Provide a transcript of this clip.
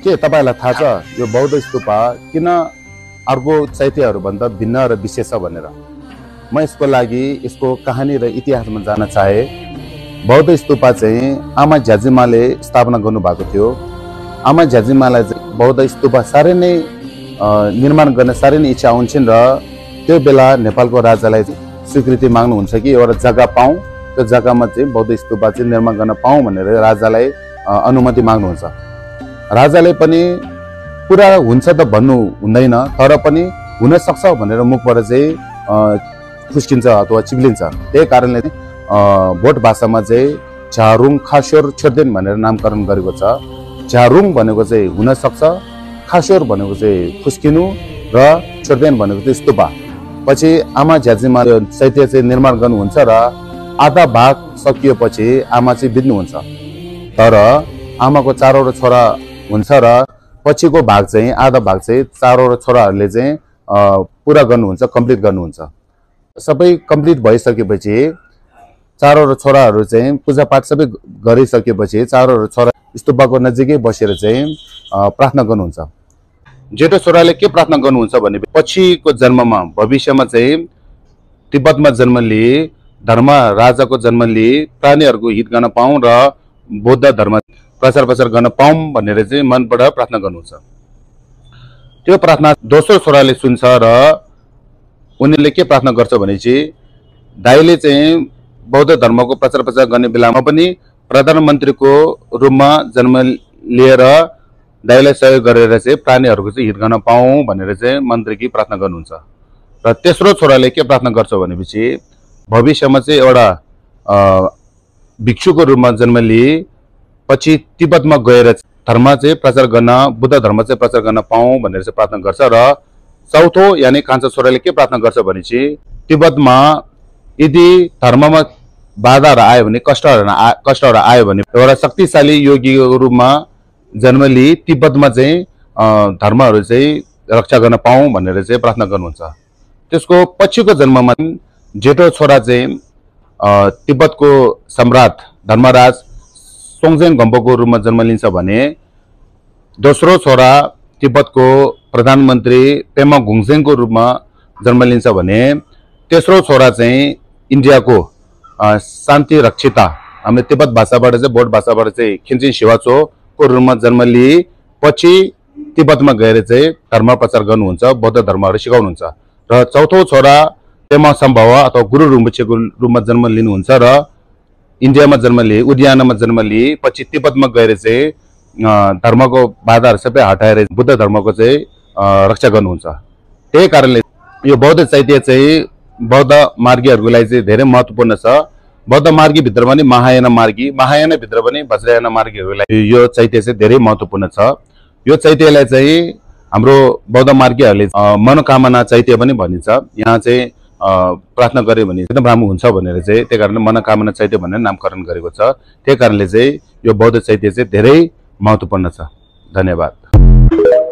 के तपाईलाई थाहा छ यो बौद्ध स्तूपा किन अर्को चैत्यहरूभन्दा भिन्न र विशेष छ भनेर? म यसको लागि यसको कहानी र इतिहासमा जान चाहे। बौद्ध स्तूपा चाहिँ आमा झ्याजिमाले स्थापना गर्नुभएको थियो। आमा झ्याजिमालाई बौद्ध स्तूपा साह्रै नै निर्माण गर्न साह्रै नै इच्छा हुन्छन् र त्यो बेला नेपालको राजालाई स्वीकृति माग्नुहुन्छ कि एउटा जग्गा पाऊँ, त्यो जग्गामा चाहिँ बौद्ध स्तूपा चाहिँ निर्माण गर्न पाऊँ भनेर राजालाई अनुमति माग्नुहुन्छ। राजाले पनि पुरा हुन्छ त भन्नु हुँदैन, तर पनि हुन सक्छ भनेर मुखबाट चाहिँ खुस्किन्छ अथवा चिप्लिन्छ। त्यही कारणले भोट भाषामा चाहिँ झारुङ खास्योर छोर्देन भनेर नामकरण गरेको छ। झारुङ भनेको चाहिँ हुन सक्छ, खास्योर भनेको चाहिँ खुस्किनु र छोर्देन भनेको चाहिँ स्तूपा। पछि आमा झ्याजिमाले चैत्य चाहिँ निर्माण गर्नुहुन्छ र आधा भाग सकिएपछि आमा चाहिँ बित्नुहुन्छ। तर आमाको चारवटा छोरा हुन्छ र पछिको भाग चाहिँ आधा भाग चाहिँ चारवटा छोराहरूले चाहिँ पुरा गर्नुहुन्छ, कम्प्लिट गर्नुहुन्छ। सबै कम्प्लिट भइसकेपछि चारवटा छोराहरू चाहिँ पूजापाठ सबै गरिसकेपछि चारवटा छोरा स्तूपको नजिकै बसेर चाहिँ प्रार्थना गर्नुहुन्छ। जेठो छोराले के प्रार्थना गर्नुहुन्छ भने पछिको जन्ममा भविष्यमा चाहिँ तिब्बतमा जन्म लिए, धर्म राजाको जन्म लिए, प्राणीहरूको हित गर्न पाऊँ र बौद्ध धर्म प्रचार प्रसार गर्न पाऊँ भनेर चाहिँ मनबाट प्रार्थना गर्नुहुन्छ। त्यो प्रार्थना दोस्रो छोराले सुन्छ र उनीहरूले के प्रार्थना गर्छ भने चाहिँ दाइले चाहिँ बौद्ध धर्मको प्रचार प्रसार गर्ने बेलामा पनि प्रधानमन्त्रीको रूपमा जन्म लिएर दाइलाई सहयोग गरेर चाहिँ प्राणीहरूको चाहिँ हित गर्न पाऊँ भनेर चाहिँ मन्त्रीकी प्रार्थना गर्नुहुन्छ। र तेस्रो छोराले के प्रार्थना गर्छ भनेपछि भविष्यमा चाहिँ एउटा भिक्षुको रूपमा जन्म लिए, पछि तिब्बतमा गएर धर्म चाहिँ प्रचार गर्न, बुद्ध धर्म चाहिँ प्रचार गर्न पाऊँ भनेर चाहिँ प्रार्थना गर्छ। र चौथो यानि कान्छो छोराले के प्रार्थना गर्छ भने चाहिँ तिब्बतमा यदि धर्ममा बाधाहरू आयो भने, कष्टहरू आयो भने एउटा शक्तिशाली योगीको रूपमा जन्म लिए तिब्बतमा चाहिँ धर्महरू चाहिँ रक्षा गर्न पाऊँ भनेर चाहिँ प्रार्थना गर्नुहुन्छ। त्यसको पछिको जन्ममा जेठो छोरा चाहिँ तिब्बतको सम्राट धर्मराज सोङजेन गम्पोको रूपमा जन्म लिन्छ भने दोस्रो छोरा तिब्बतको प्रधानमन्त्री पेमा घुङसेनको रूपमा जन्म लिन्छ भने तेस्रो छोरा चाहिँ इन्डियाको शान्ति रक्षिता, हामीले तिब्बत भाषाबाट चाहिँ बोट भाषाबाट चाहिँ खिन्चिन शिवाचोको रूपमा जन्म लिए, पछि तिब्बतमा गएर चाहिँ धर्म प्रचार गर्नुहुन्छ, बौद्ध धर्महरू सिकाउनुहुन्छ। र चौथो छोरा पेमा सम्भव अथवा गुरु रिम्पोछेको रूपमा जन्म लिनुहुन्छ र इन्डियामा जन्म लिए, उडियानामा जन्म लिए, पछि तिब्बतमा गएर चाहिँ धर्मको बाधाहरू सबै हटाएर बुद्ध धर्मको चाहिँ रक्षा गर्नुहुन्छ। त्यही कारणले यो बौद्ध चैत्य चाहिँ बौद्ध मार्गीहरूको लागि चाहिँ धेरै महत्त्वपूर्ण छ। बौद्ध मार्गी भित्र पनि महायान मार्गी, महायान भित्र पनि वज्रयान मार्गीहरूको लागि यो चैत्य चाहिँ धेरै महत्त्वपूर्ण छ। यो चैत्यलाई चाहिँ हाम्रो बौद्ध मार्गीहरूले मनोकामना चैत्य पनि भनिन्छ। यहाँ चाहिँ प्रार्थना गरे भने एकदम राम्रो हुन्छ भनेर चाहिँ त्यही कारणले मनोकामना चैत्य भनेर नामकरण गरेको छ। त्यही कारणले चाहिँ यो बौद्ध चैत्य चाहिँ धेरै महत्त्वपूर्ण छ। धन्यवाद।